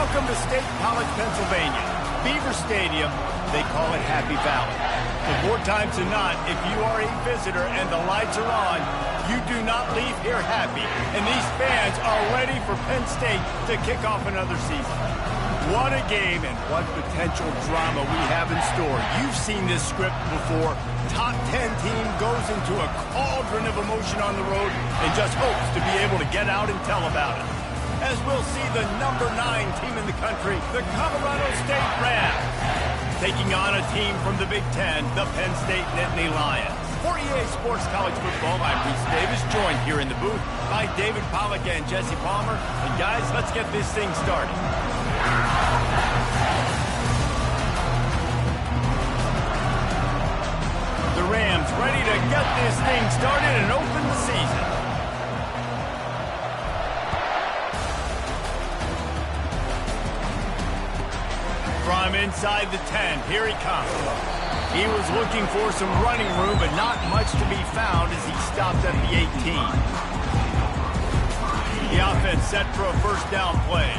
Welcome to State College, Pennsylvania. Beaver Stadium, they call it Happy Valley. But more times than not, if you are a visitor and the lights are on, you do not leave here happy. And these fans are ready for Penn State to kick off another season. What a game and what potential drama we have in store. You've seen this script before. Top 10 team goes into a cauldron of emotion on the road and just hopes to be able to get out and tell about it. As we'll see the number 9 team in the country, the Colorado State Rams, taking on a team from the Big Ten, the Penn State Nittany Lions. For EA Sports College Football, I'm Reese Davis, joined here in the booth by David Pollack and Jesse Palmer. And guys, let's get this thing started. The Rams ready to get this thing started and open the season. From inside the 10, here he comes. He was looking for some running room, but not much to be found as he stopped at the 18. The offense set for a first down play.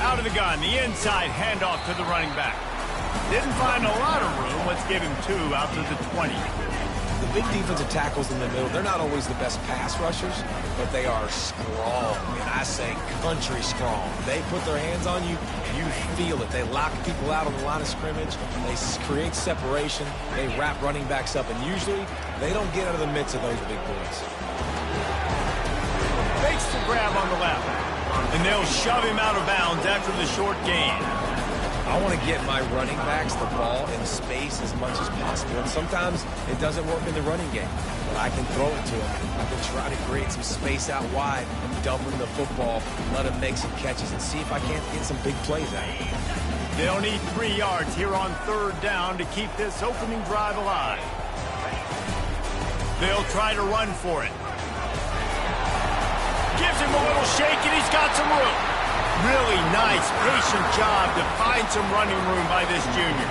Out of the gun, the inside handoff to the running back. Didn't find a lot of room. Let's give him 2 out to the 20. The big defensive tackles in the middle, they're not always the best pass rushers, but they are strong, and I say country strong. They put their hands on you, you feel it. They lock people out on the line of scrimmage. They create separation. They wrap running backs up, and usually they don't get out of the midst of those big boys. Fakes the grab on the left, and they'll shove him out of bounds after the short gain. I want to get my running backs the ball in space as much as possible. And sometimes it doesn't work in the running game, but I can throw it to him. I can try to create some space out wide and dump him the football, let him make some catches, and see if I can't get some big plays out of him. They'll need 3 yards here on 3rd down to keep this opening drive alive. They'll try to run for it. Gives him a little shake, and he's got some room. Really nice, patient job to find some running room by this junior.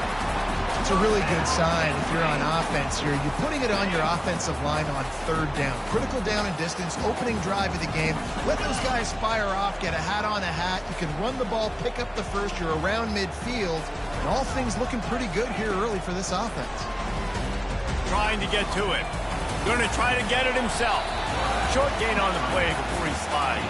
It's a really good sign if you're on offense here. You're putting it on your offensive line on 3rd down. Critical down and distance, opening drive of the game. Let those guys fire off, get a hat on a hat. You can run the ball, pick up the first. You're around midfield. And all things looking pretty good here early for this offense. Trying to get to it. Going to try to get it himself. Short gain on the play before he slides.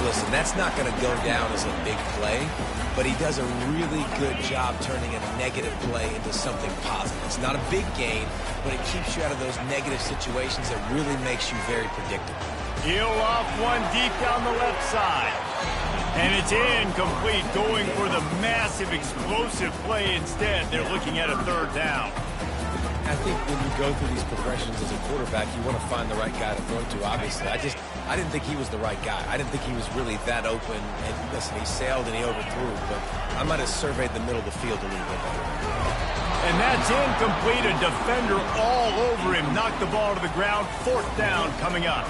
Listen, that's not going to go down as a big play, but he does a really good job turning a negative play into something positive. It's not a big gain, but it keeps you out of those negative situations that really makes you very predictable. Heel off one deep down the left side. And it's incomplete, going for the massive explosive play instead. They're looking at a 3rd down. I think when you go through these progressions as a quarterback, you want to find the right guy to throw to, obviously. I didn't think he was the right guy. I didn't think he was really that open. And listen, he sailed and he overthrew, but I might have surveyed the middle of the field a little bit better. And that's incomplete. A defender all over him. Knocked the ball to the ground. 4th down coming up.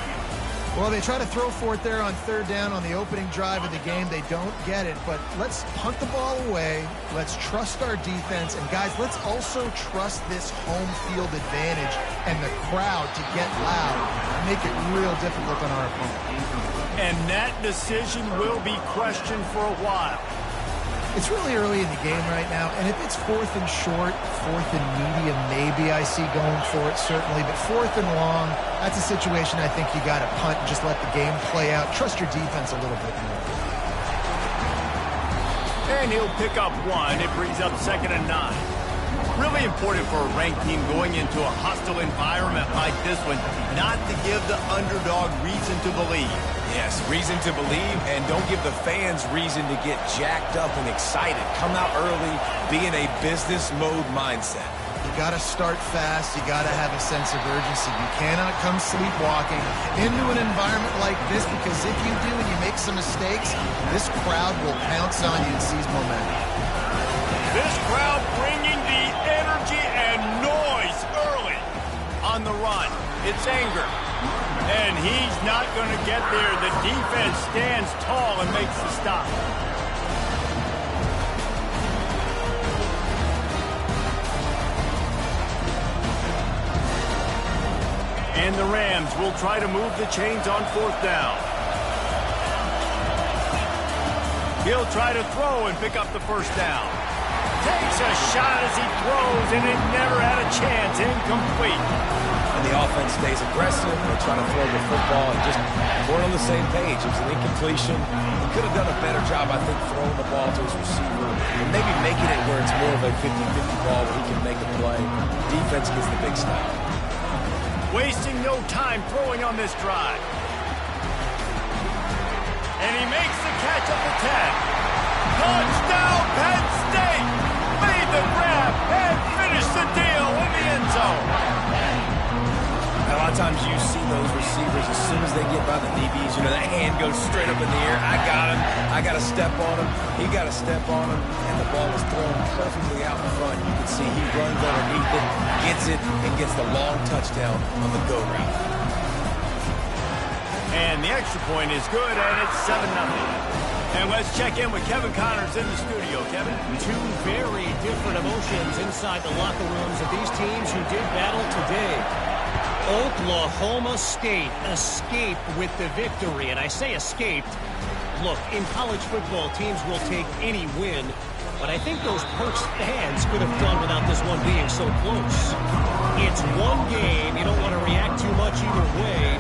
Well, they try to throw for it there on 3rd down on the opening drive of the game. They don't get it, but let's punt the ball away. Let's trust our defense. And, guys, let's also trust this home field advantage and the crowd to get loud and make it real difficult on our opponent. And that decision will be questioned for a while. It's really early in the game right now, and if it's 4th and short, 4th and medium, maybe I see going for it, certainly. But 4th and long, that's a situation I think you got to punt and just let the game play out. Trust your defense a little bit more. And he'll pick up 1. It brings up 2nd and 9. Really important for a ranked team going into a hostile environment like this one, not to give the underdog reason to believe. Yes, reason to believe, and don't give the fans reason to get jacked up and excited. Come out early, be in a business mode mindset. You got to start fast. You got to have a sense of urgency. You cannot come sleepwalking into an environment like this, because if you do and you make some mistakes, this crowd will pounce on you and seize momentum. This crowd bringing the energy and noise early on the run. It's anger. And he's not going to get there. The defense stands tall and makes the stop. And the Rams will try to move the chains on 4th down. He'll try to throw and pick up the 1st down. Takes a shot as he throws, and it never had a chance. Incomplete. And the offense stays aggressive. They try to throw the football and just weren't on the same page. It was an incompletion. He could have done a better job, I think, throwing the ball to his receiver and maybe making it where it's more of a 50-50 ball where he can make a play. Defense gets the big stop. Wasting no time throwing on this drive. And he makes the catch at the 10. Touchdown, Penn State! Made the grab and finished the deal in the end zone. A lot of times you see those receivers, as soon as they get by the DBs, you know, that hand goes straight up in the air. I got him. I got to step on him. He got to step on him. And the ball was thrown perfectly out in front. You can see he runs underneath it, gets it, and gets the long touchdown on the go route. And the extra point is good, and it's 7-0. And let's check in with Kevin Connors in the studio. Kevin? Two very different emotions inside the locker rooms of these teams who did battle today. Oklahoma State escaped with the victory, and I say escaped. Look, in college football, teams will take any win, but I think those Perks fans could have done without this one being so close. It's one game. You don't want to react too much either way,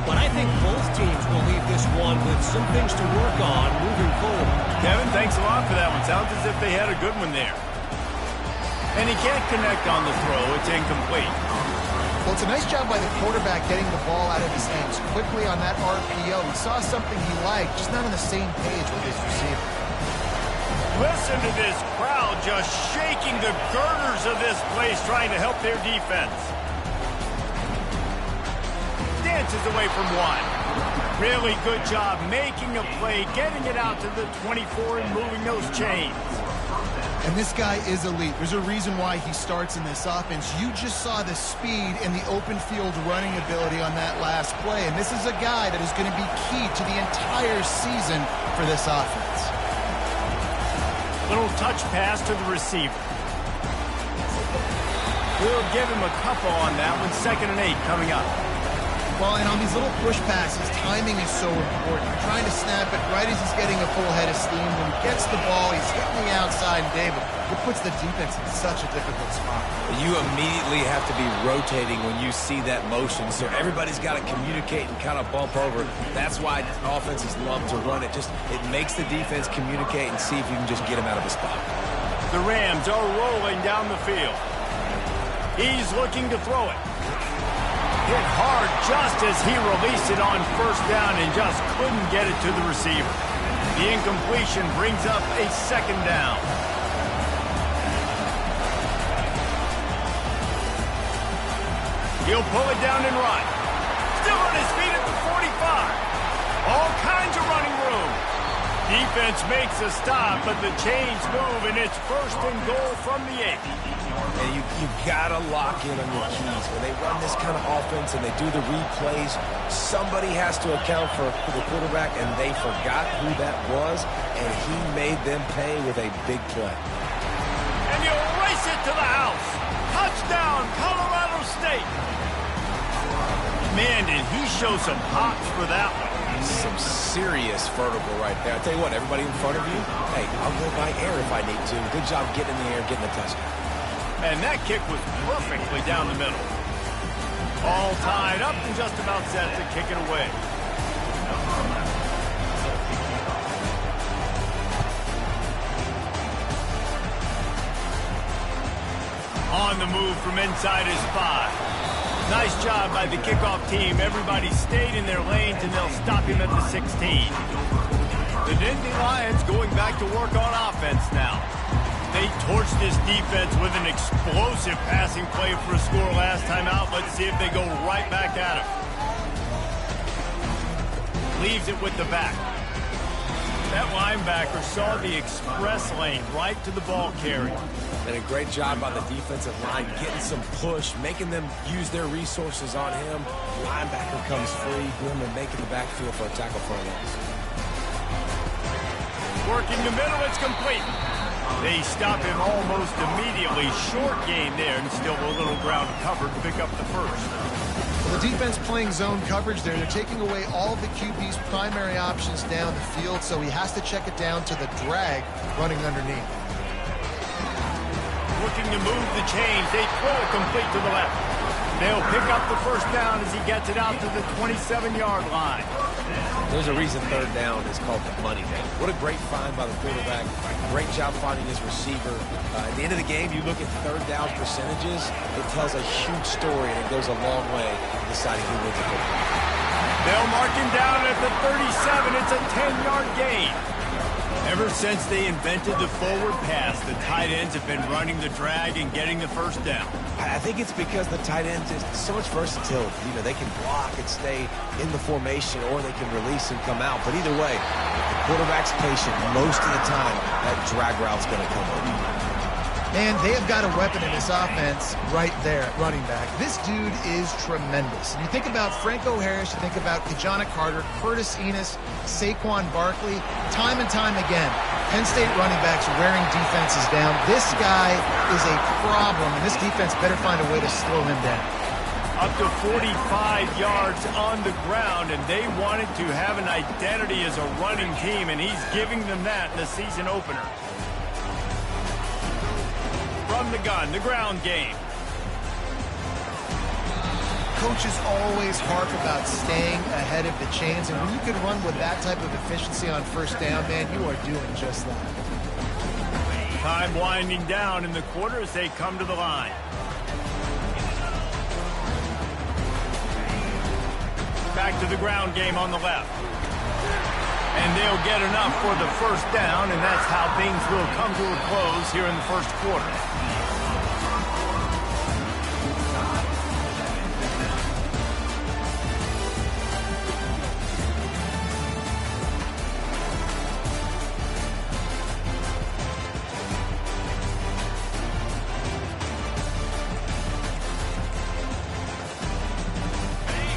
but I think both teams will leave this one with some things to work on moving forward. Kevin, thanks a lot for that one. Sounds as if they had a good one there. And he can't connect on the throw. It's incomplete. Well, it's a nice job by the quarterback getting the ball out of his hands quickly on that RPO. He saw something he liked, just not on the same page with his receiver. Listen to this crowd just shaking the girders of this place, trying to help their defense. Dances away from one. Really good job making a play, getting it out to the 24 and moving those chains. And this guy is elite. There's a reason why he starts in this offense. You just saw the speed and the open field running ability on that last play. And this is a guy that is going to be key to the entire season for this offense. Little touch pass to the receiver. We'll give him a couple on that one. 2nd and 8 coming up. Well, and on these little push passes, timing is so important. You're trying to snap it right as he's getting a full head of steam. When he gets the ball, he's hitting the outside, David. It puts the defense in such a difficult spot. You immediately have to be rotating when you see that motion, so everybody's got to communicate and kind of bump over. That's why offenses love to run it. It makes the defense communicate and see if you can just get him out of a spot. The Rams are rolling down the field. He's looking to throw it. Hit hard just as he released it on 1st down and just couldn't get it to the receiver. The incompletion brings up a 2nd down. He'll pull it down and run. Still on his feet at the 45. All kinds of running room. Defense makes a stop, but the chains move, and it's 1st and goal from the 8. And you got to lock in on your keys. When they run this kind of offense and they do the replays, somebody has to account for the quarterback, and they forgot who that was, and he made them pay with a big play. And he'll race it to the house. Touchdown, Colorado State. Man, did he show some hops for that one. Some serious vertical right there. I'll tell you what, everybody in front of you, hey, I'll go by air if I need to. Good job getting in the air, getting the touchdown. And that kick was perfectly down the middle. All tied up and just about set to kick it away. On the move from inside his 5. Nice job by the kickoff team. Everybody stayed in their lanes, and they'll stop him at the 16. The Nittany Lions going back to work on offense now. They torched this defense with an explosive passing play for a score last time out. Let's see if they go right back at him. Leaves it with the back. That linebacker saw the express lane right to the ball carrier. And a great job by the defensive line, getting some push, making them use their resources on him. Linebacker comes free, Grim, and making the backfield for a tackle for a loss. Working the middle, it's complete. They stop him almost immediately. Short gain there, and still a little ground covered to pick up the 1st. The defense playing zone coverage there. They're taking away all of the QB's primary options down the field, so he has to check it down to the drag running underneath. Looking to move the chains. They throw it complete to the left. They'll pick up the first down as he gets it out to the 27-yard line. There's a reason third down is called the money down. What a great find by the quarterback. Great job finding his receiver. At the end of the game, you look at third down percentages, it tells a huge story, and it goes a long way in deciding who wins a football. They'll mark him down at the 37. It's a 10-yard gain. Ever since they invented the forward pass, the tight ends have been running the drag and getting the first down. I think it's because the tight ends is so much versatility. You know, they can block and stay in the formation, or they can release and come out. But either way, if the quarterback's patient, most of the time, that drag route's going to come over. Man, they have got a weapon in this offense right there at running back. This dude is tremendous. You think about Franco Harris, you think about Kajana Carter, Curtis Enos, Saquon Barkley, time and time again, Penn State running backs wearing defenses down. This guy is a problem, and this defense better find a way to slow him down. Up to 45 yards on the ground, and they wanted to have an identity as a running team, and he's giving them that in the season opener. From the gun, the ground game. Coaches always harp about staying ahead of the chains, and when you can run with that type of efficiency on first down, man, you are doing just that. Time winding down in the quarter as they come to the line. Back to the ground game on the left. And they'll get enough for the first down, and that's how things will come to a close here in the first quarter.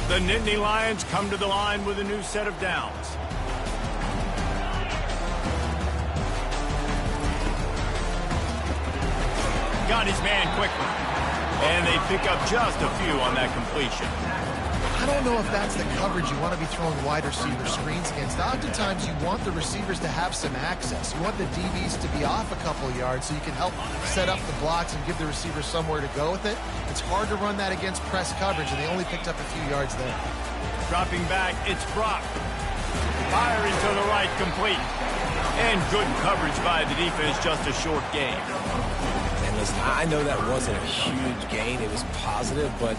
The Nittany Lions come to the line with a new set of downs. Got his man quickly. And they pick up just a few on that completion. I don't know if that's the coverage you want to be throwing wide receiver screens against. Oftentimes, you want the receivers to have some access. You want the DBs to be off a couple yards so you can help set up the blocks and give the receivers somewhere to go with it. It's hard to run that against press coverage, and they only picked up a few yards there. Dropping back, it's Brock. Firing to the right, complete. And good coverage by the defense, just a short game. And listen, I know that wasn't a huge gain. It was positive, but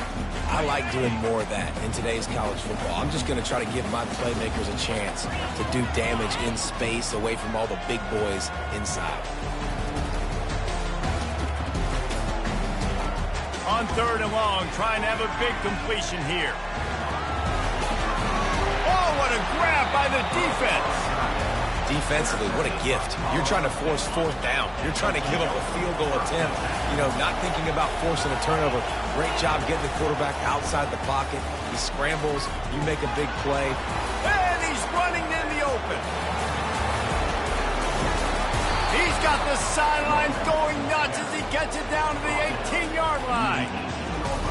I like doing more of that in today's college football. I'm just going to try to give my playmakers a chance to do damage in space away from all the big boys inside. On third and long, trying to have a big completion here. Oh, what a grab by the defense. Defensively, what a gift. You're trying to force fourth down. You're trying to give up a field goal attempt. You know, not thinking about forcing a turnover. Great job getting the quarterback outside the pocket. He scrambles. You make a big play. And he's running in the open. He's got the sidelines going nuts as he gets it down to the 18-yard line.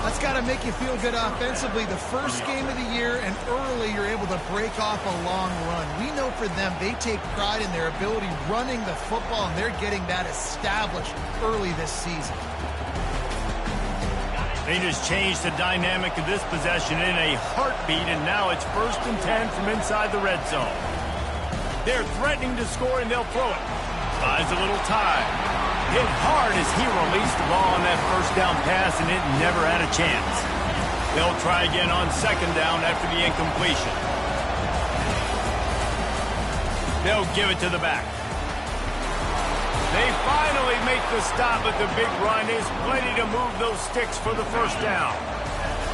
That's got to make you feel good offensively. The first game of the year, and early you're able to break off a long run. We know for them, they take pride in their ability running the football, and they're getting that established early this season. They just changed the dynamic of this possession in a heartbeat, and now it's 1st and 10 from inside the red zone. They're threatening to score, and they'll throw it. Buys a little time. Hit hard as he released the ball on that first down pass, and it never had a chance. They'll try again on second down after the incompletion. They'll give it to the back. They finally make the stop, but the big run is plenty to move those sticks for the first down.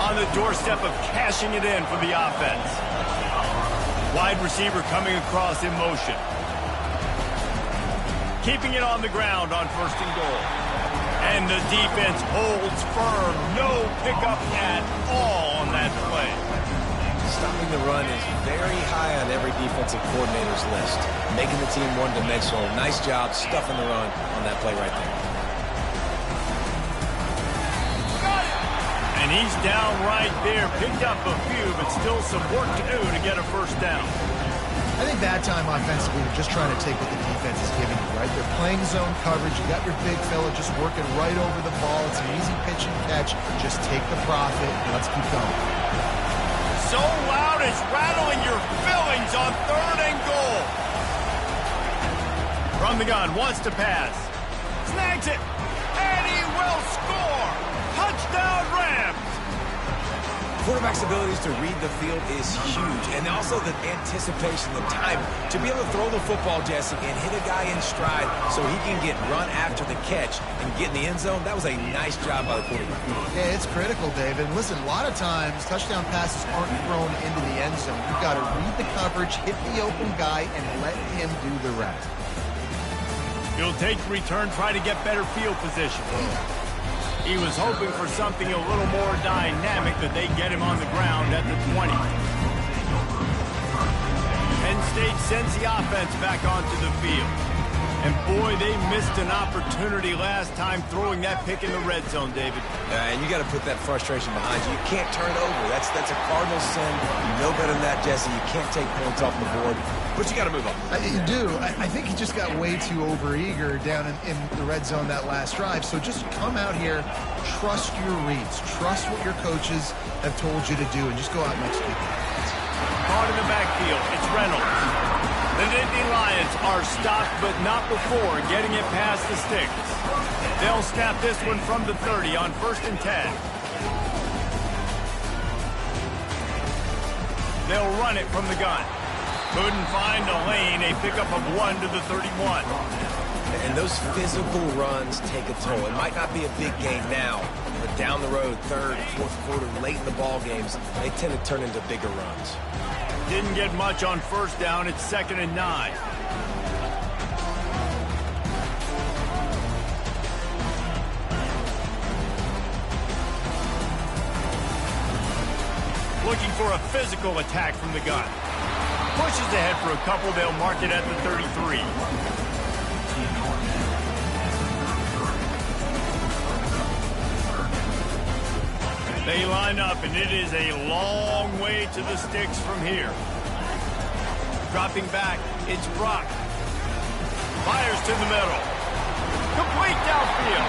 On the doorstep of cashing it in for the offense. Wide receiver coming across in motion. Keeping it on the ground on 1st and goal. And the defense holds firm. No pickup at all on that play. Stopping the run is very high on every defensive coordinator's list. Making the team one-dimensional. Nice job stuffing the run on that play right there. Got it! And And he's down right there. Picked up a few, but still some work to do to get a first down. I think that time offensively, they're just trying to take what the defense is giving you, right? They're playing zone coverage. You got your big fella just working right over the ball. It's an easy pitch and catch. Just take the profit and let's keep going. So loud it's rattling your fillings on 3rd and goal. From the gun, wants to pass. Snags it, and he will score. Touchdown Rams. Quarterback's abilities to read the field is huge, and also the anticipation, the time to be able to throw the football, Jesse, and hit a guy in stride so he can get run after the catch and get in the end zone. That was a nice job by the quarterback. Yeah, it's critical, David. Listen, a lot of times touchdown passes aren't thrown into the end zone. You've got to read the coverage, hit the open guy, and let him do the rest. He'll take the return, try to get better field position. He was hoping for something a little more dynamic, that they get him on the ground at the 20. Penn State sends the offense back onto the field. And boy, they missed an opportunity last time throwing that pick in the red zone, David. And you got to put that frustration behind you. You can't turn it over. That's a cardinal sin. You know better than that, Jesse. You can't take points off the board, but you got to move on. You do. I think he just got way too overeager down in the red zone that last drive. So just come out here, trust your reads, trust what your coaches have told you to do, and just go out and execute. Caught in the backfield. It's Reynolds. The Nittany Lions are stopped, but not before getting it past the sticks. They'll snap this one from the 30 on 1st and 10. They'll run it from the gun. Couldn't find a lane. A pickup of 1 to the 31. And those physical runs take a toll. It might not be a big game now, but down the road, 3rd, 4th quarter, late in the ball games, they tend to turn into bigger runs. Didn't get much on 1st down. It's 2nd and 9. Looking for a physical attack from the gun. Pushes ahead for a couple. They'll mark it at the 33. They line up, and it is a long way to the sticks from here. Dropping back, it's Brock. Fires to the middle. Complete downfield.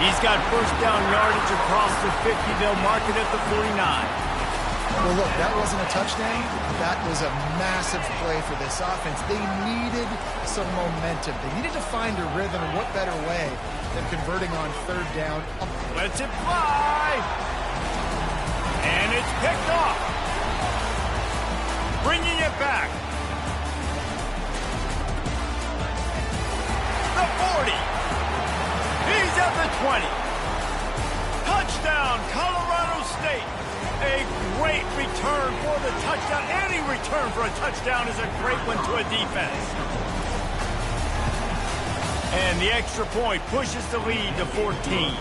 He's got 1st down yardage across the 50. They'll mark it at the 49. Well, look, that wasn't a touchdown. That was a massive play for this offense. They needed some momentum. They needed to find a rhythm, and what better way than converting on 3rd down. Lets it fly. And it's picked off. Bringing it back. The 40. He's at the 20. Touchdown, Colorado State. A great return for the touchdown. Any return for a touchdown is a great one to a defense. And the extra point pushes the lead to 14.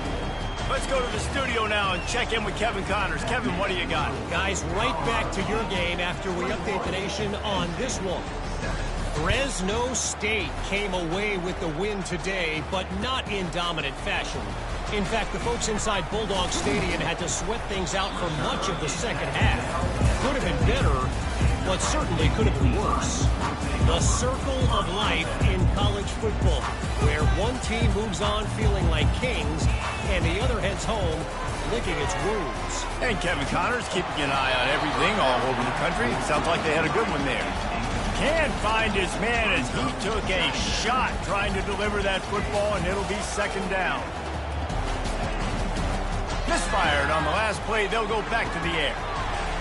Let's go to the studio now and check in with Kevin Connors. Kevin, what do you got? Guys, right back to your game after we update the nation on this one. Fresno State came away with the win today, but not in dominant fashion. In fact, the folks inside Bulldog Stadium had to sweat things out for much of the second half. Could have been better, but certainly could have been worse. The circle of life in college football, where one team moves on feeling like kings, and the other heads home licking its wounds. And Kevin Connors keeping an eye on everything all over the country. Sounds like they had a good one there. Can't find his man as he took a shot trying to deliver that football, and it'll be 2nd down. Misfired on the last play. They'll go back to the air.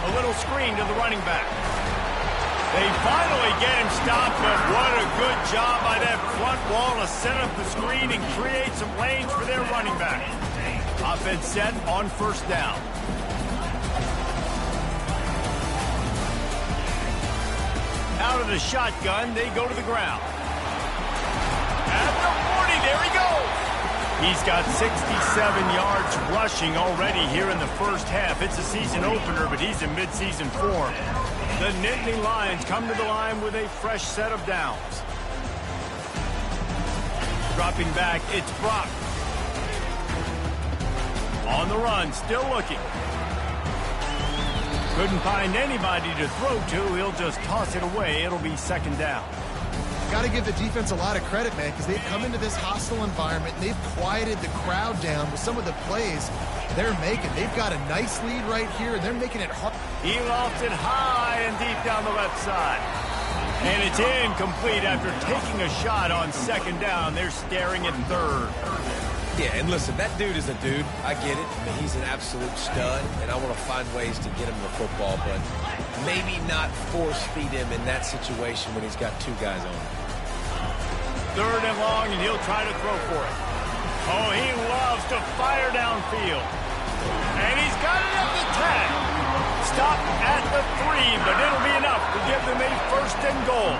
A little screen to the running back. They finally get him stopped, but what a good job by that front wall to set up the screen and create some lanes for their running back. Offense set on 1st down. Out of the shotgun, they go to the ground. At the 40, there he goes. He's got 67 yards rushing already here in the 1st half. It's a season opener, but he's in midseason form. The Nittany Lions come to the line with a fresh set of downs. Dropping back, it's Brock. On the run, still looking. Couldn't find anybody to throw to. He'll just toss it away. It'll be second down. Got to give the defense a lot of credit, man, because they've come into this hostile environment, and they've quieted the crowd down with some of the plays they're making. They've got a nice lead right here, and they're making it hard. He lofts it high and deep down the left side. And it's incomplete after taking a shot on second down. They're staring at third. Yeah, and listen, that dude is a dude. I get it. I mean, he's an absolute stud, and I want to find ways to get him the football, but maybe not force feed him in that situation when he's got two guys on him. Third and long, and he'll try to throw for it. Oh, he loves to fire downfield. And he's got it at the 10. Stop at the 3, but it'll be enough to give them a first and goal.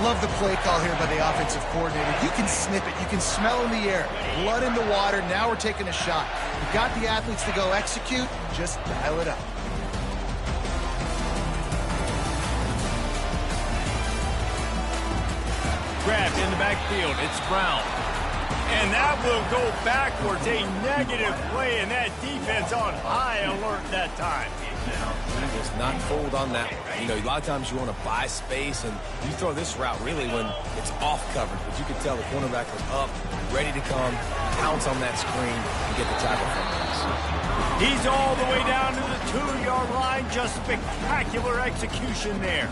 Love the play call here by the offensive coordinator. You can snip it. You can smell in the air. Blood in the water. Now we're taking a shot. You've got the athletes to go execute. Just dial it up. Grabbed in the backfield. It's Brown. And that will go backwards. A negative play, and that defense on high alert that time. He was not fooled on that one. You know, a lot of times you want to buy space, and you throw this route really when it's off coverage. But you could tell the cornerback was up, ready to come, pounce on that screen, and get the tackle from us. He's all the way down to the 2-yard line. Just spectacular execution there.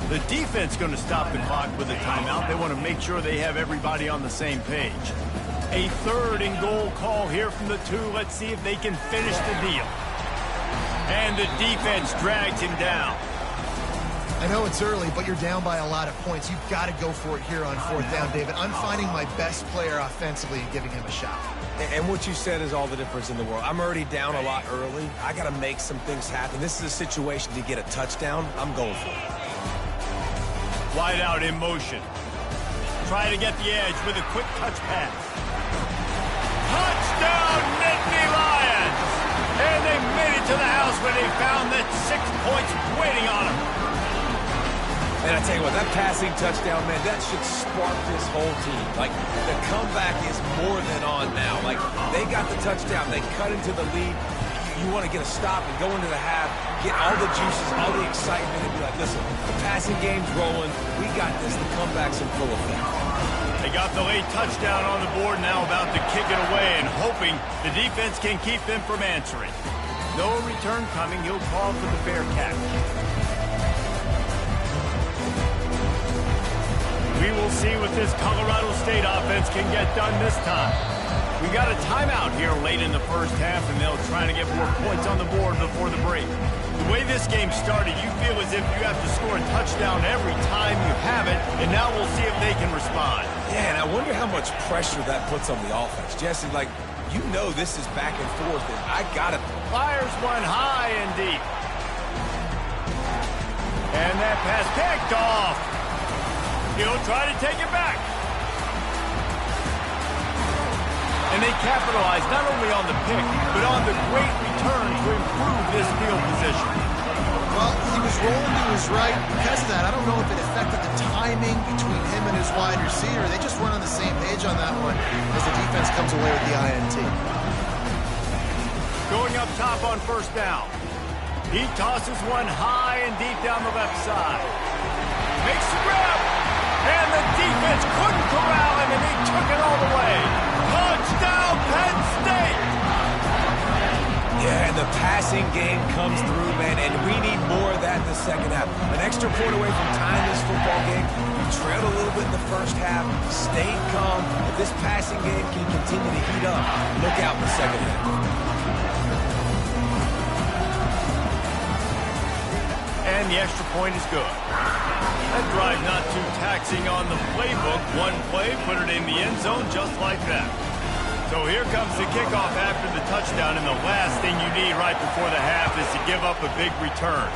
The defense going to stop the clock with a timeout. They want to make sure they have everybody on the same page. A third and goal call here from the 2. Let's see if they can finish the deal. And the defense drags him down. I know it's early, but you're down by a lot of points. You've got to go for it here on fourth down, David. I'm finding my best player offensively and giving him a shot. And what you said is all the difference in the world. I'm already down a lot early. I got to make some things happen. This is a situation to get a touchdown. I'm going for it. Wide out in motion. Try to get the edge with a quick touch pass. Touchdown, Nittany Lions! And they made it to the house where they found that 6 points waiting on them. And I tell you what, that passing touchdown, man, that should spark this whole team. Like, the comeback is more than on now. Like, they got the touchdown. They cut into the lead. You want to get a stop and go into the half, get all the juices, all the excitement, and be like, listen, the passing game's rolling. We got this. The comeback's in full effect. They got the late touchdown on the board, now about to kick it away and hoping the defense can keep them from answering. No return coming. He'll call for the fair catch. We will see what this Colorado State offense can get done this time. We got a timeout here late in the first half, and they'll try to get more points on the board before the break. The way this game started, you feel as if you have to score a touchdown every time you have it, and now we'll see if they can respond. Yeah, and I wonder how much pressure that puts on the offense. Jesse, like, you know this is back and forth, and I got it. Fires one high and deep. And that pass picked off. He'll try to take it back. And they capitalize not only on the pick, but on the great return to improve this field position. Well, he was rolling to his right. Because of that, I don't know if it affected the timing between him and his wide receiver. They just weren't on the same page on that one as the defense comes away with the INT. Going up top on first down. He tosses one high and deep down the left side. Makes the grab. And the defense couldn't corral him, and he took it all the way. Touchdown, Penn State! Yeah, and the passing game comes through, man, and we need more of that in the second half. An extra point away from tying this football game. We trailed a little bit in the first half, stayed calm. If this passing game can continue to heat up, look out in the second half. And the extra point is good. That drive not too taxing on the playbook. One play, put it in the end zone just like that. So here comes the kickoff after the touchdown, and the last thing you need right before the half is to give up a big return.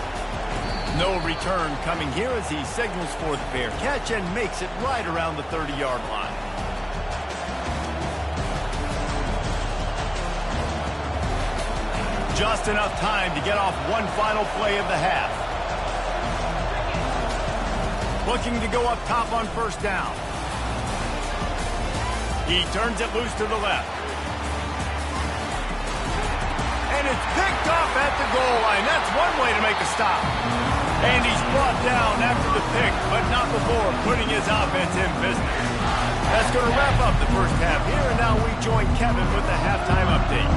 No return coming here as he signals for the fair catch and makes it right around the 30-yard line. Just enough time to get off one final play of the half. Looking to go up top on first down. He turns it loose to the left. it's picked off at the goal line. That's one way to make a stop. And he's brought down after the pick, but not before putting his offense in business. That's going to wrap up the first half here, and now we join Kevin with the halftime update.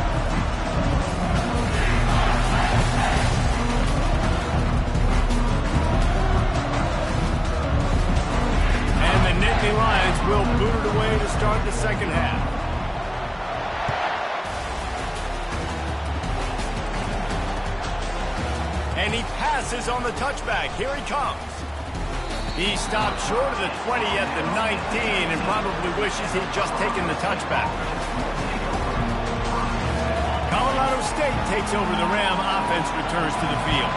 And the Nittany Lions will boot it away to start the second half. And he passes on the touchback. Here he comes. He stopped short of the 20 at the 19 and probably wishes he'd just taken the touchback. Colorado State takes over the Ram. Offense returns to the field.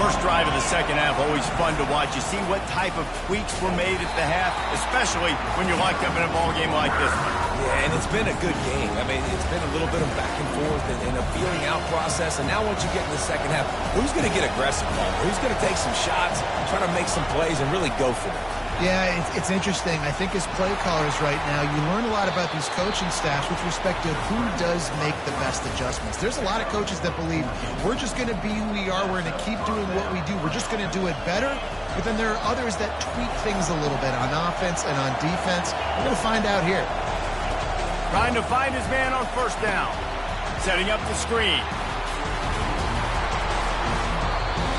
First drive of the second half, always fun to watch. You see what type of tweaks were made at the half, especially when you're locked up in a ball game like this one. Yeah, and it's been a good game. I mean, it's been a little bit of back and forth and a feeling out process. And now once you get in the second half, who's going to get aggressive, Paul? Who's going to take some shots, try to make some plays, and really go for it? Yeah, it's interesting. I think as play callers right now, you learn a lot about these coaching staffs with respect to who does make the best adjustments. There's a lot of coaches that believe we're just going to be who we are. We're going to keep doing what we do. We're just going to do it better. But then there are others that tweak things a little bit on offense and on defense. We're going to find out here. Trying to find his man on first down. Setting up the screen.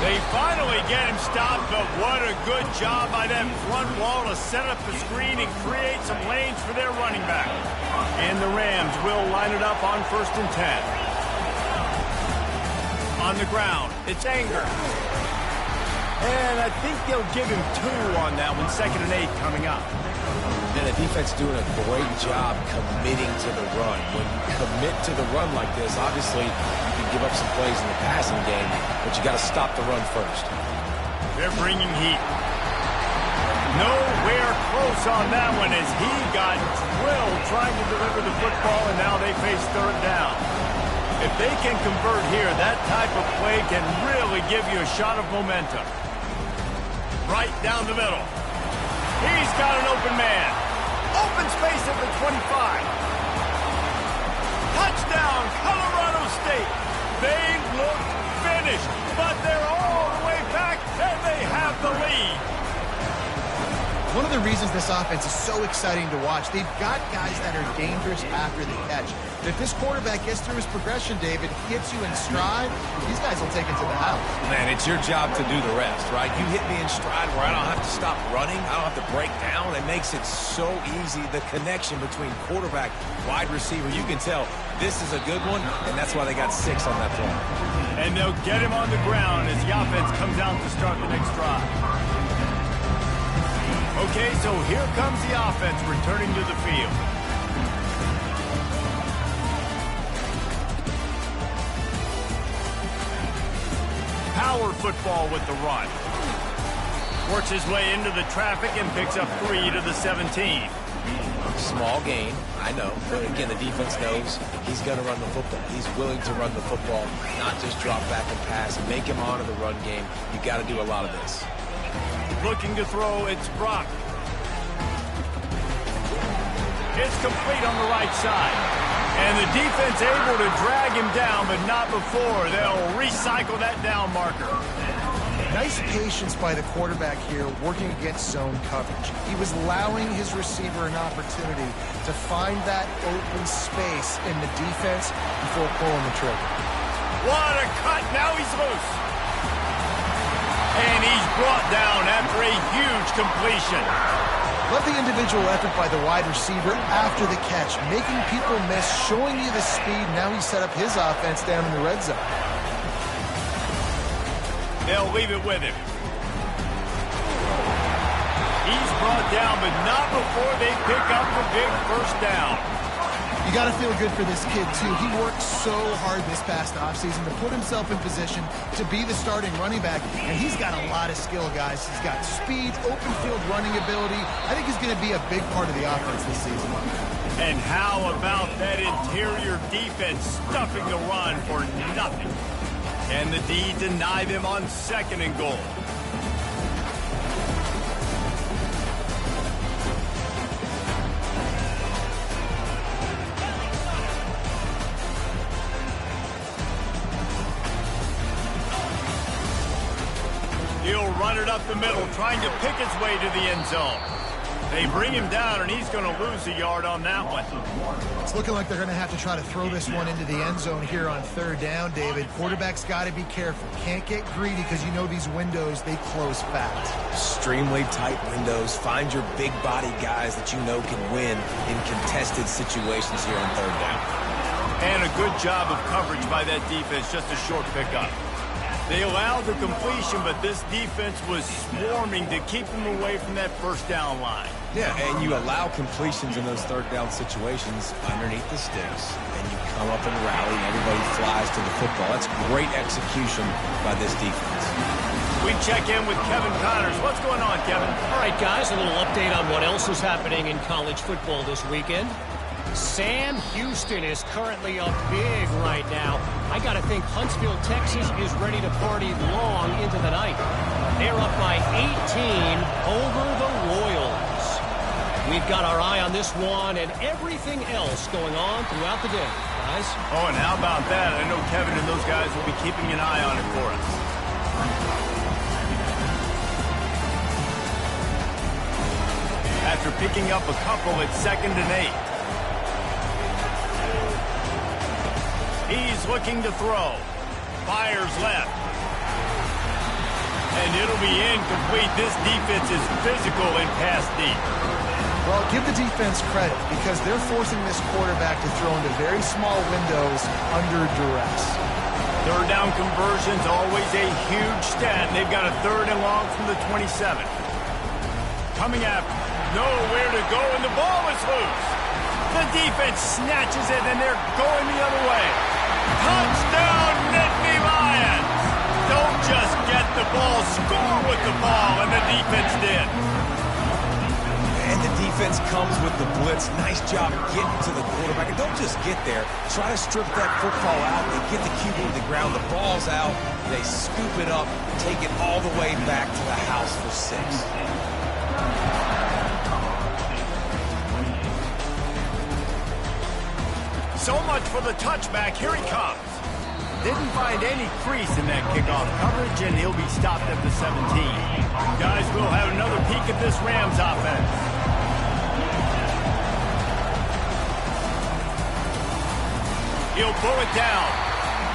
They finally get him stopped, but what a good job by that front wall to set up the screen and create some lanes for their running back. And the Rams will line it up on 1st and 10. On the ground, it's Anger. And I think they'll give him 2 on that one, 2nd and 8 coming up. And the defense doing a great job committing to the run. When you commit to the run like this, obviously you can give up some plays in the passing game, but you got to stop the run first. They're bringing heat. Nowhere close on that one as he got drilled trying to deliver the football, and now they face 3rd down. If they can convert here, that type of play can really give you a shot of momentum. Right down the middle. He's got an open man. Open space at the 25. Touchdown, Colorado State. They look finished, but they're all the way back, and they have the lead. One of the reasons this offense is so exciting to watch, they've got guys that are dangerous after the catch. If this quarterback gets through his progression, David, gets you in stride, these guys will take it to the house. Man, it's your job to do the rest, right? You hit me in stride where I don't have to stop running. I don't have to break down. It makes it so easy, the connection between quarterback, wide receiver. You can tell this is a good one, and that's why they got 6 on that play. And they'll get him on the ground as the offense comes out to start the next drive. Okay, so here comes the offense returning to the field. Power football with the run. Works his way into the traffic and picks up 3 to the 17. Small gain, I know. But again, the defense knows he's going to run the football. He's willing to run the football, not just drop back and pass and make him honor the run game. You got to do a lot of this. Looking to throw, it's Brock. It's complete on the right side. And the defense able to drag him down, but not before. They'll recycle that down marker. Nice patience by the quarterback here working against zone coverage. He was allowing his receiver an opportunity to find that open space in the defense before pulling the trigger. What a cut. Now he's loose. And he's brought down after a huge completion. Love the individual effort by the wide receiver after the catch, making people miss, showing you the speed. Now he set up his offense down in the red zone. They'll leave it with him. He's brought down, but not before they pick up the big first down. You got to feel good for this kid, too. He worked so hard this past offseason to put himself in position to be the starting running back, and he's got a lot of skill, guys. He's got speed, open field running ability. I think he's going to be a big part of the offense this season. And how about that interior defense stuffing the run for nothing? Can the D deny them on 2nd and goal? up the middle, trying to pick his way to the end zone. They bring him down, and he's going to lose a yard on that one. It's looking like they're going to have to try to throw this one into the end zone here on third down, David. Quarterback's got to be careful. Can't get greedy because you know these windows, they close fast. Extremely tight windows. Find your big body guys that you know can win in contested situations here on third down. And a good job of coverage by that defense, just a short pickup. They allowed the completion, but this defense was swarming to keep them away from that first down line. Yeah, and you allow completions in those third down situations underneath the sticks, and you come up and rally, and everybody flies to the football. That's great execution by this defense. We check in with Kevin Connors. What's going on, Kevin? All right, guys, a little update on what else is happening in college football this weekend. Sam Houston is currently up big right now. I got to think Huntsville, Texas is ready to party long into the night. They're up by 18 over the Royals. We've got our eye on this one and everything else going on throughout the day, guys. Oh, and how about that? I know Kevin and those guys will be keeping an eye on it for us. After picking up a couple, it's 2nd and 8. He's looking to throw. Fires left. And it'll be incomplete. This defense is physical and pass deep. Well, give the defense credit because they're forcing this quarterback to throw into very small windows under duress. Third down conversion's always a huge stat. And they've got a 3rd and long from the 27. Coming up, nowhere to go, and the ball is loose. The defense snatches it, and they're going the other way. Touchdown, Nittany Lions! Don't just get the ball, score with the ball, and the defense did. And the defense comes with the blitz. Nice job getting to the quarterback. And don't just get there. Try to strip that football out. They get the QB to the ground. The ball's out. They scoop it up, take it all the way back to the house for 6. So much for the touchback. Here he comes. Didn't find any crease in that kickoff coverage, and he'll be stopped at the 17. Guys, we'll have another peek at this Rams offense. He'll pull it down.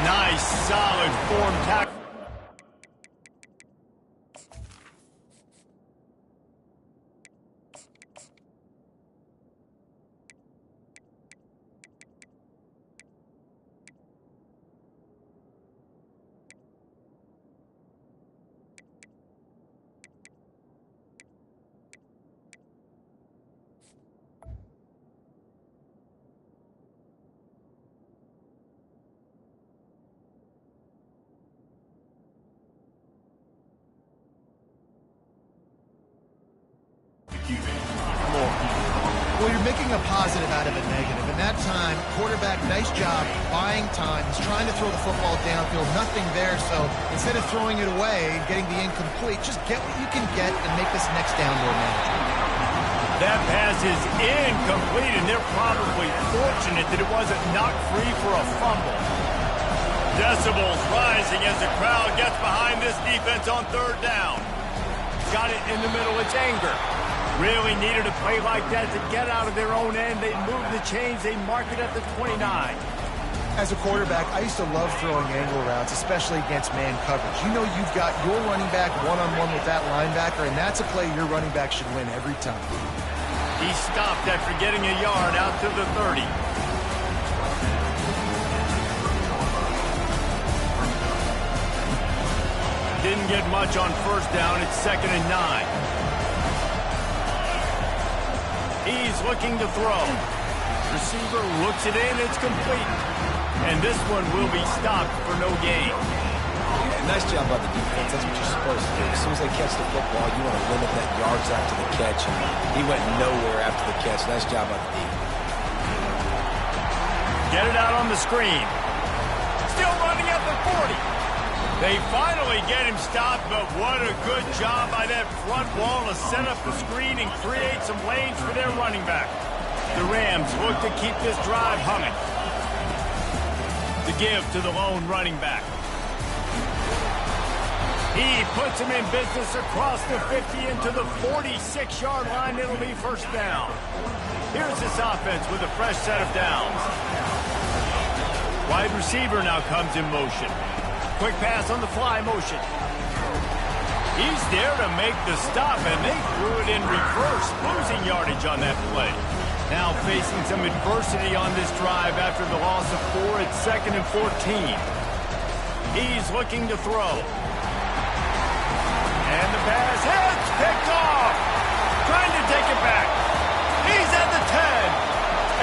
Nice, solid form tackle. Well, you're making a positive out of a negative. In that time, quarterback, nice job, buying time. He's trying to throw the football downfield, nothing there. So instead of throwing it away and getting the incomplete, just get what you can get and make this next down more manageable. That pass is incomplete, and they're probably fortunate that it wasn't knocked free for a fumble. Decibels rising as the crowd gets behind this defense on third down. Got it in the middle. It's anger. Really needed a play like that to get out of their own end. They moved the chains. They mark it at the 29. As a quarterback, I used to love throwing angle routes, especially against man coverage. You know you've got your running back one-on-one with that linebacker, and that's a play your running back should win every time. He stopped after getting a yard out to the 30. Didn't get much on first down. It's 2nd and 9. He's looking to throw. Receiver looks it in. It's complete. And this one will be stopped for no gain. Yeah, nice job by the defense. That's what you're supposed to do. As soon as they catch the football, you want to limit that yards after the catch. And he went nowhere after the catch. Nice job by the defense. Get it out on the screen. Still running at the 40. They finally get him stopped, but what a good job by that front wall to set up the screen and create some lanes for their running back. The Rams look to keep this drive humming. The give to the lone running back. He puts him in business across the 50 into the 46-yard line. It'll be first down. Here's this offense with a fresh set of downs. Wide receiver now comes in motion. Quick pass on the fly motion. He's there to make the stop, and they threw it in reverse, losing yardage on that play. Now facing some adversity on this drive after the loss of 4 at 2nd and 14. He's looking to throw. And the pass hits, picked off. Trying to take it back. He's at the 10.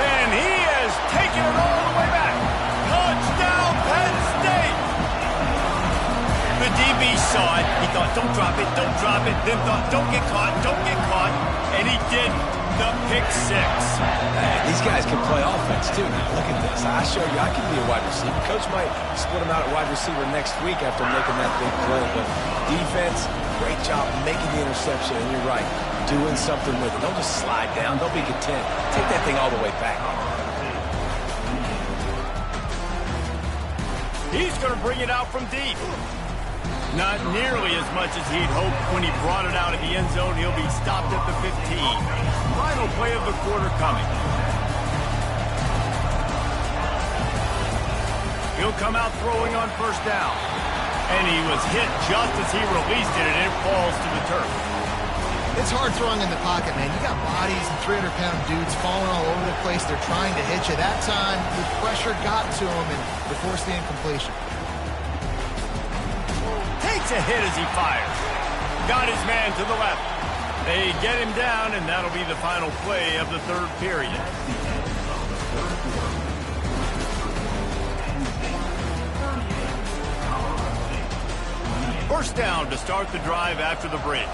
And he has taken it all the way back. Touchdown, Penn State. The DB saw it. He thought, don't drop it, don't drop it. Then thought, don't get caught, don't get caught. And he did the pick 6. Man, these guys can play offense, too. Now, look at this. I show you I can be a wide receiver. Coach might split him out at wide receiver next week after making that big play. But defense, great job making the interception. And you're right, doing something with it. Don't just slide down. Don't be content. Take that thing all the way back. He's going to bring it out from deep. Not nearly as much as he'd hoped when he brought it out of the end zone. He'll be stopped at the 15. Final play of the quarter coming. He'll come out throwing on first down. And he was hit just as he released it, and it falls to the turf. It's hard throwing in the pocket, man. You got bodies and 300-pound dudes falling all over the place. They're trying to hit you. That time, the pressure got to him, and they forced the incompletion. Takes a hit as he fires. Got his man to the left. They get him down, and that'll be the final play of the third period. First down to start the drive after the break.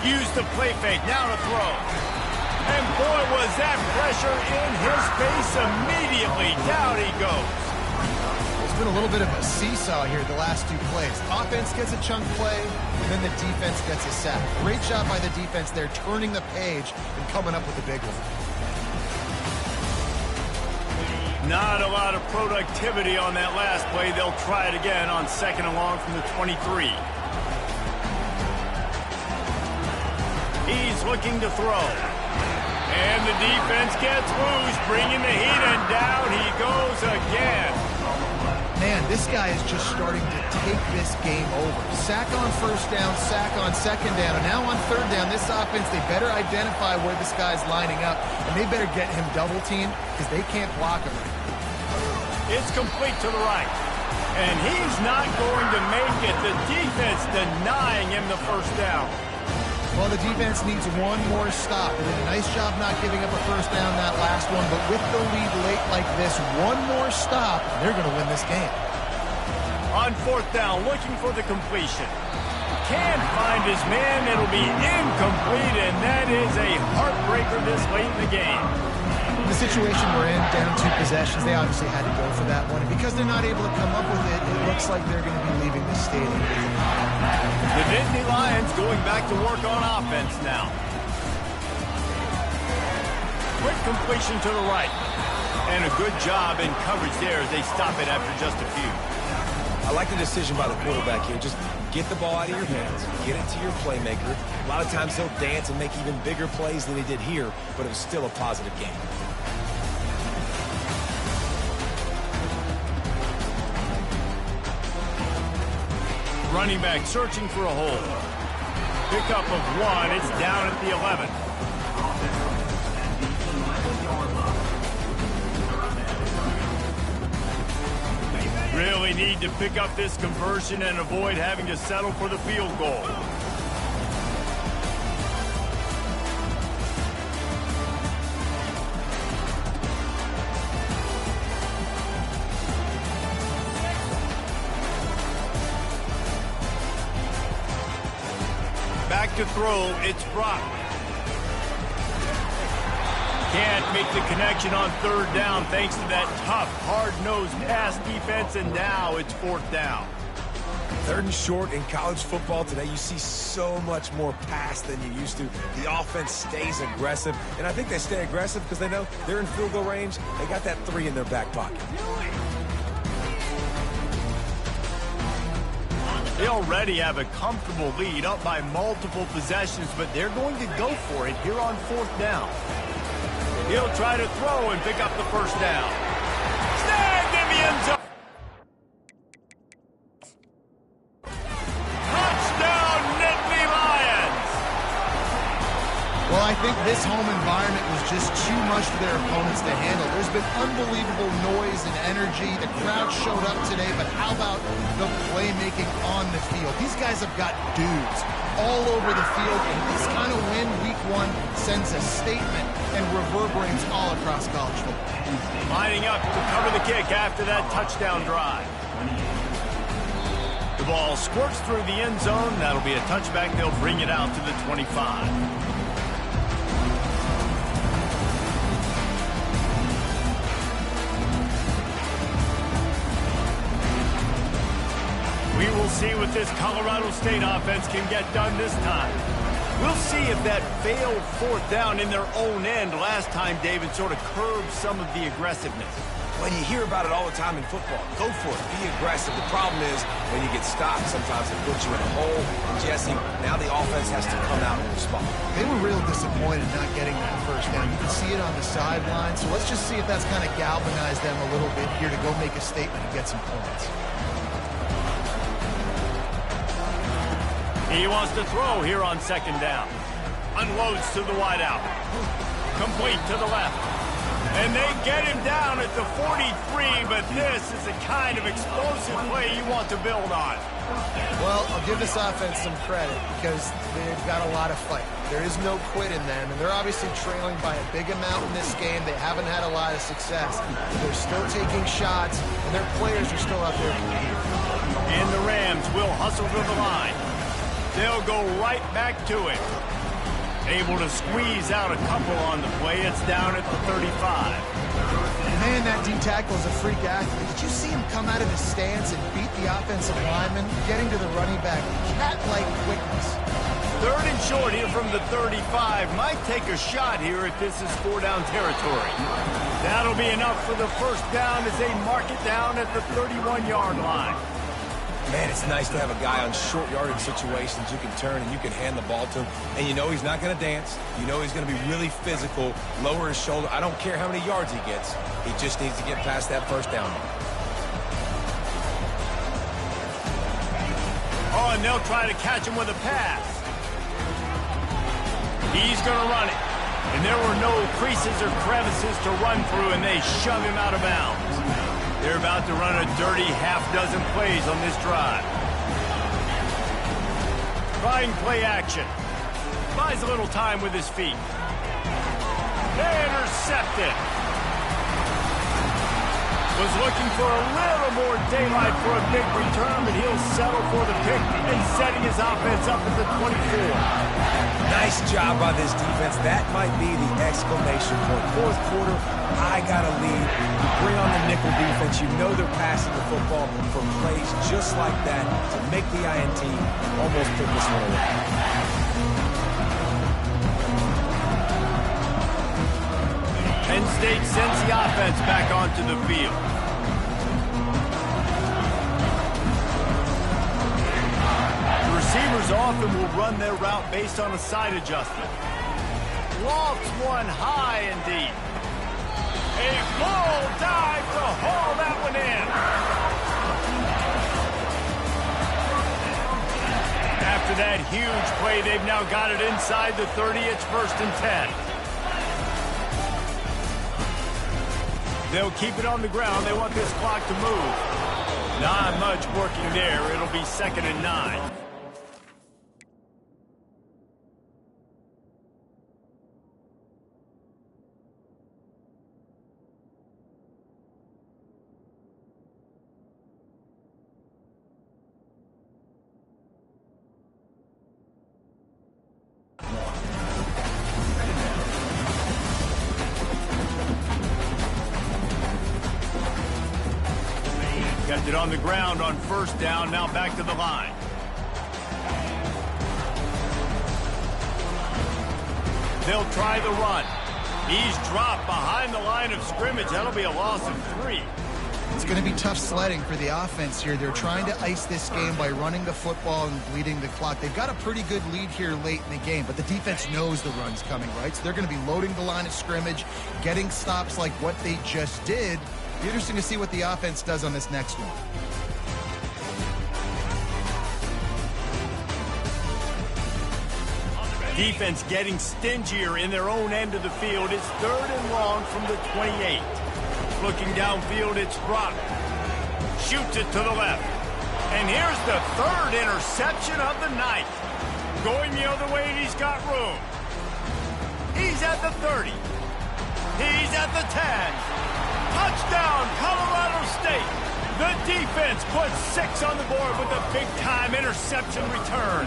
Use the play fake, now to throw. And boy, was that pressure in his face immediately. Down he goes. It's been a little bit of a seesaw here the last 2 plays. Offense gets a chunk play, and then the defense gets a sack. Great job by the defense there, turning the page and coming up with a big one. Not a lot of productivity on that last play. They'll try it again on 2nd and long from the 23. He's looking to throw. And the defense gets loose, bringing the heat, and down he goes again. Man, this guy is just starting to take this game over. Sack on first down, sack on second down, and now on third down, this offense, they better identify where this guy's lining up, and they better get him double-teamed because they can't block him. It's complete to the right. And he's not going to make it. The defense denying him the first down. Well, the defense needs one more stop. They did a nice job not giving up a first down that last one, but with the lead late like this, one more stop, they're going to win this game. On 4th down, looking for the completion. Can't find his man. It'll be incomplete, and that is a heartbreaker this late in the game. In the situation we're in, down 2 possessions, they obviously had to go for that one. And because they're not able to come up with it, it looks like they're going to be leaving the stadium. The Nittany Lions going back to work on offense now. Quick completion to the right. And a good job in coverage there as they stop it after just a few. I like the decision by the quarterback here. Just get the ball out of your hands, get it to your playmaker. A lot of times he'll dance and make even bigger plays than he did here, but it was still a positive game. Running back searching for a hole. Pickup of 1. It's down at the 11. Really need to pick up this conversion and avoid having to settle for the field goal. Back to throw, it's Roth. Can't make the connection on 3rd down thanks to that tough, hard-nosed pass defense, and now it's 4th down. 3rd and short in college football today, you see so much more pass than you used to. The offense stays aggressive, and I think they stay aggressive because they know they're in field goal range. They got that 3 in their back pocket. They already have a comfortable lead, up by multiple possessions, but they're going to go for it here on 4th down. He'll try to throw and pick up the first down. Snagged in the end zone. Touchdown, Nittany Lions! Well, I think this home environment was just too much for their opponents to handle. There's been unbelievable noise and energy. The crowd showed up today, but how about the playmaking on the field? These guys have got dudes all over the field, and this kind of win week 1 sends a statement and reverberates all across college football. Lining up to cover the kick after that touchdown drive. The ball squirts through the end zone. That'll be a touchback. They'll bring it out to the 25. We will see what this Colorado State offense can get done this time. We'll see if that failed 4th down in their own end last time, David, sort of curbed some of the aggressiveness. When you hear about it all the time in football, go for it. Be aggressive. The problem is when you get stopped, sometimes it puts you in a hole. And Jesse, now the offense has to come out and respond. They were real disappointed not getting that first down. You can see it on the sideline. So let's just see if that's kind of galvanized them a little bit here to go make a statement and get some points. He wants to throw here on 2nd down. Unloads to the wideout. Complete to the left. And they get him down at the 43, but this is the kind of explosive play you want to build on. Well, I'll give this offense some credit because they've got a lot of fight. There is no quit in them, and they're obviously trailing by a big amount in this game. They haven't had a lot of success. They're still taking shots, and their players are still out there competing. And the Rams will hustle to the line. They'll go right back to it. Able to squeeze out a couple on the play. It's down at the 35. Man, that D tackle is a freak athlete. Did you see him come out of his stance and beat the offensive lineman, getting to the running back? Cat-like quickness. 3rd and short here from the 35. Might take a shot here if this is 4-down territory. That'll be enough for the first down as they mark it down at the 31-yard line. Man, it's nice to have a guy on short yardage situations you can turn and you can hand the ball to him. And you know he's not going to dance. You know he's going to be really physical, lower his shoulder. I don't care how many yards he gets. He just needs to get past that first down. Oh, and they'll try to catch him with a pass. He's going to run it. And there were no creases or crevices to run through, and they shove him out of bounds. They're about to run a dirty half-dozen plays on this drive. Trying play action. Buys a little time with his feet. Intercepted. Was looking for a little more daylight for a big return, but he'll settle for the pick and setting his offense up at the 24. Nice job by this defense. That might be the exclamation point. 4th quarter, I got a lead. You bring on the nickel defense. You know they're passing the football for plays just like that to make the INT almost put this one away. Penn State sends the offense back onto the field. The receivers often will run their route based on a side adjustment. Lofts one high and deep. A full dive to haul that one in. After that huge play, they've now got it inside the 30. It's 1st and 10. They'll keep it on the ground. They want this clock to move. Not much working there. It'll be 2nd and 9. Kept it on the ground on 1st down. Now back to the line. They'll try the run. He's dropped behind the line of scrimmage. That'll be a loss of 3. It's going to be tough sledding for the offense here. They're trying to ice this game by running the football and bleeding the clock. They've got a pretty good lead here late in the game, but the defense knows the run's coming, right? So they're going to be loading the line of scrimmage, getting stops like what they just did. Be interesting to see what the offense does on this next one. Defense getting stingier in their own end of the field. It's 3rd and long from the 28. Looking downfield, it's Roth. Shoots it to the left. And here's the 3rd interception of the night. Going the other way, and he's got room. He's at the 30. He's at the 10. Touchdown, Colorado State. The defense puts 6 on the board with a big-time interception return.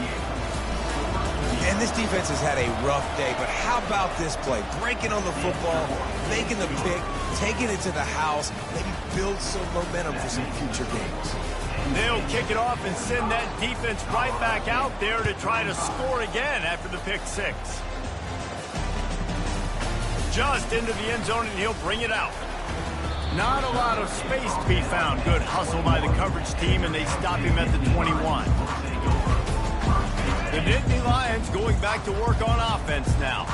And this defense has had a rough day, but how about this play? Breaking on the football, making the pick, taking it to the house, maybe build some momentum for some future games. They'll kick it off and send that defense right back out there to try to score again after the pick 6. Just into the end zone, and he'll bring it out. Not a lot of space to be found. Good hustle by the coverage team, and they stop him at the 21. The Nittany Lions going back to work on offense now.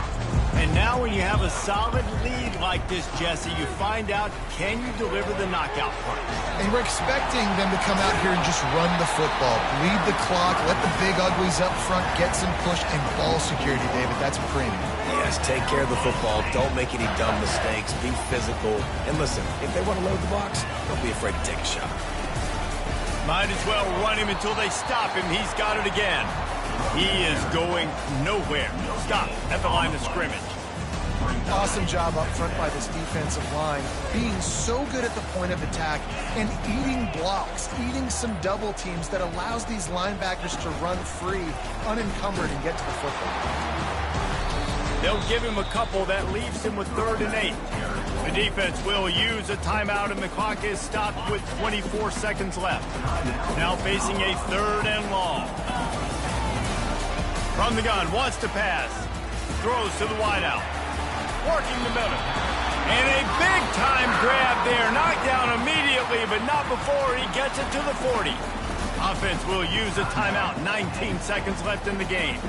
And now when you have a solid lead like this, Jesse, you find out, can you deliver the knockout punch? And we're expecting them to come out here and just run the football, bleed the clock, let the big uglies up front get some push and ball security, David. That's a premium. Yes, take care of the football. Don't make any dumb mistakes. Be physical. And listen, if they want to load the box, don't be afraid to take a shot. Might as well run him until they stop him. He's got it again. He is going nowhere. Stop at the line of scrimmage. Awesome job up front by this defensive line, being so good at the point of attack and eating blocks, eating some double teams that allows these linebackers to run free, unencumbered, and get to the football. They'll give him a couple. That leaves him with 3rd and 8. The defense will use a timeout, and the clock is stopped with 24 seconds left. Now facing a 3rd and long. From the gun, wants to pass. Throws to the wideout. Working the middle. And a big-time grab there. Knocked down immediately, but not before he gets it to the 40. Offense will use a timeout. 19 seconds left in the game.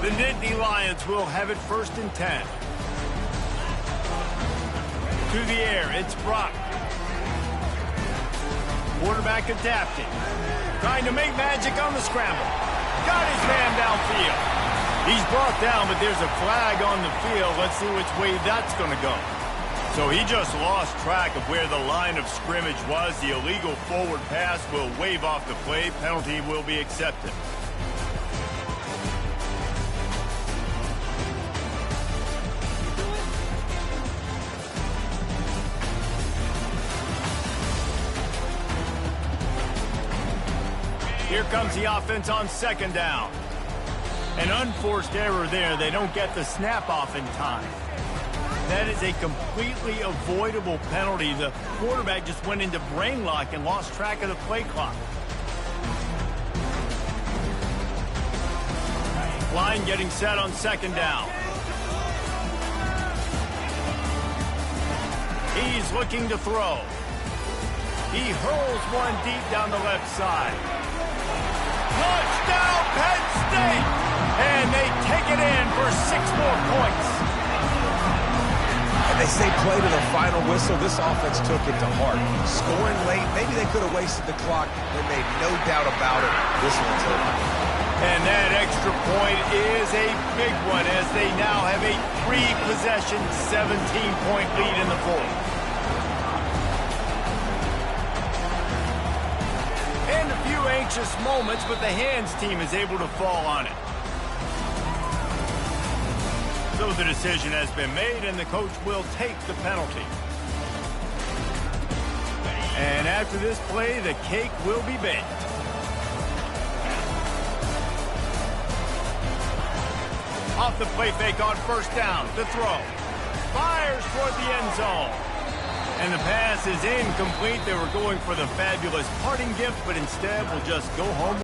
The Nittany Lions will have it 1st and 10. To the air, it's Brock. Quarterback adapting. Trying to make magic on the scramble. Got his man downfield. He's brought down, but there's a flag on the field. Let's see which way that's going to go. So he just lost track of where the line of scrimmage was. The illegal forward pass will wave off the play. Penalty will be accepted. Here comes the offense on 2nd down. An unforced error there. They don't get the snap off in time. That is a completely avoidable penalty. The quarterback just went into brain lock and lost track of the play clock. Line getting set on 2nd down. He's looking to throw. He hurls one deep down the left side. Touchdown, Penn State! And they take it in for 6 more points. And they say play to the final whistle. This offense took it to heart. Scoring late, maybe they could have wasted the clock. They made no doubt about it. This one's over. And that extra point is a big one as they now have a 3-possession, 17-point lead in the 4th. And a few anxious moments, but the hands team is able to fall on it. So the decision has been made, and the coach will take the penalty. And after this play, the cake will be baked. Off the play fake on 1st down, to throw. Fires toward the end zone. And the pass is incomplete. They were going for the fabulous parting gift, but instead will just go home.